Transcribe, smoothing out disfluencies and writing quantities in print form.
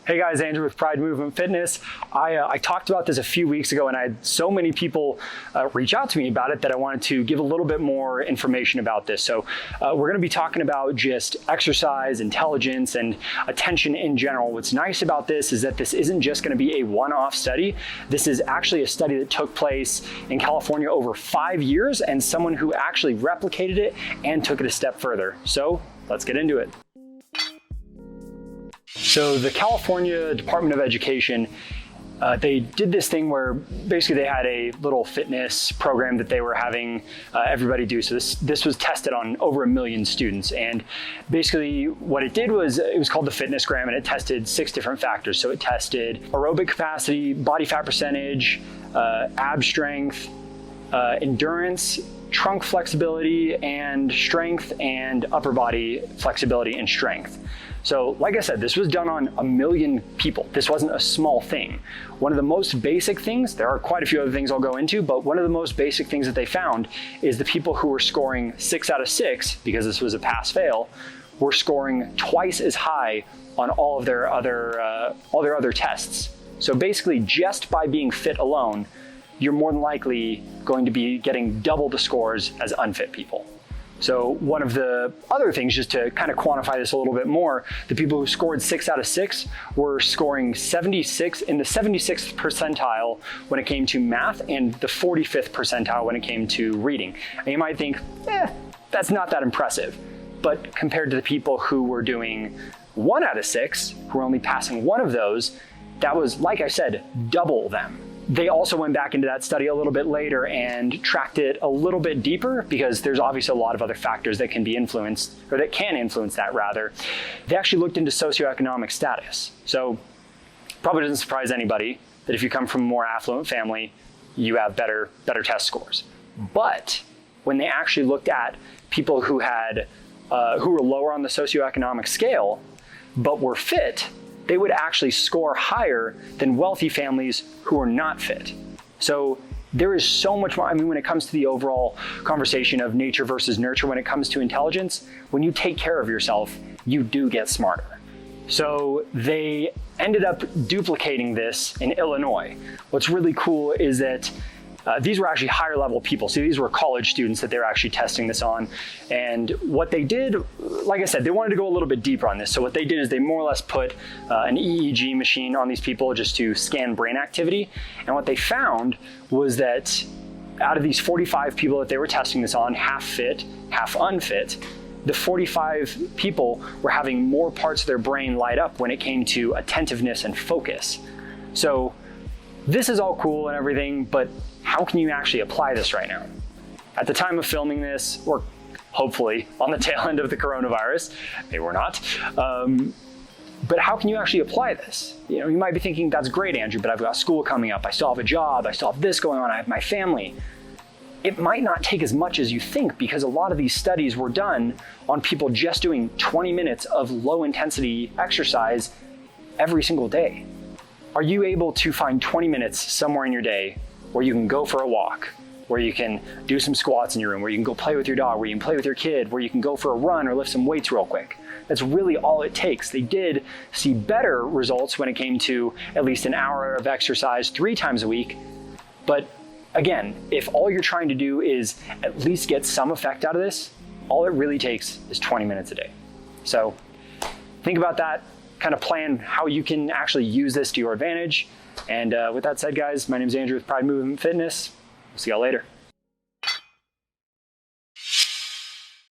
Hey guys, Andrew with Pride Movement Fitness. I talked about this a few weeks ago and I had so many people reach out to me about it that I wanted to give a little bit more information about this. So we're gonna be talking about just exercise, intelligence, and attention in general. What's nice about this is that this isn't just gonna be a one-off study. This is actually a study that took place in California over 5 years and someone who actually replicated it and took it a step further. So let's get into it. So the California Department of Education, they did this thing where basically they had a little fitness program that they were having everybody do. So this was tested on over 1 million students. And basically what it did was, it was called the FitnessGram, and it tested 6 different factors. So it tested aerobic capacity, body fat percentage, ab strength, endurance, trunk flexibility and strength, and upper body flexibility and strength. So like I said, this was done on 1 million people. This wasn't a small thing. One of the most basic things, there are quite a few other things I'll go into, but one of the most basic things that they found is the people who were scoring 6 out of 6, because this was a pass-fail, were scoring twice as high on all their other tests. So basically, just by being fit alone, you're more than likely going to be getting double the scores as unfit people. So one of the other things, just to kind of quantify this a little bit more, the people who scored 6 out of 6 were scoring 76 in the 76th percentile when it came to math and the 45th percentile when it came to reading. And you might think, that's not that impressive. But compared to the people who were doing 1 out of 6, who were only passing one of those, that was, like I said, double them. They also went back into that study a little bit later and tracked it a little bit deeper, because there's obviously a lot of other factors that can be influenced, or that can influence that rather. They actually looked into socioeconomic status. So probably doesn't surprise anybody that if you come from a more affluent family, you have better test scores. But when they actually looked at people who were lower on the socioeconomic scale, but were fit, they would actually score higher than wealthy families who are not fit. So there is so much more. I mean, when it comes to the overall conversation of nature versus nurture, when it comes to intelligence, when you take care of yourself, you do get smarter. So they ended up duplicating this in Illinois. What's really cool is that these were actually higher level people. So these were college students that they were actually testing this on. And what they did, like I said, they wanted to go a little bit deeper on this. So what they did is they more or less put an EEG machine on these people just to scan brain activity. And what they found was that out of these 45 people that they were testing this on, half fit, half unfit, the 45 people were having more parts of their brain light up when it came to attentiveness and focus. So this is all cool and everything, but how can you actually apply this right now? At the time of filming this, or hopefully on the tail end of the coronavirus, maybe we're not, but how can you actually apply this? You know, you might be thinking, that's great, Andrew, but I've got school coming up, I still have a job, I still have this going on, I have my family. It might not take as much as you think, because a lot of these studies were done on people just doing 20 minutes of low intensity exercise every single day. Are you able to find 20 minutes somewhere in your day where you can go for a walk, where you can do some squats in your room, where you can go play with your dog, where you can play with your kid, where you can go for a run or lift some weights real quick? That's really all it takes. They did see better results when it came to at least an hour of exercise 3 times a week. But again, if all you're trying to do is at least get some effect out of this, all it really takes is 20 minutes a day. So think about that, kind of plan how you can actually use this to your advantage. And with that said, guys, my name is Andrew with Pride Movement Fitness. We'll see y'all later.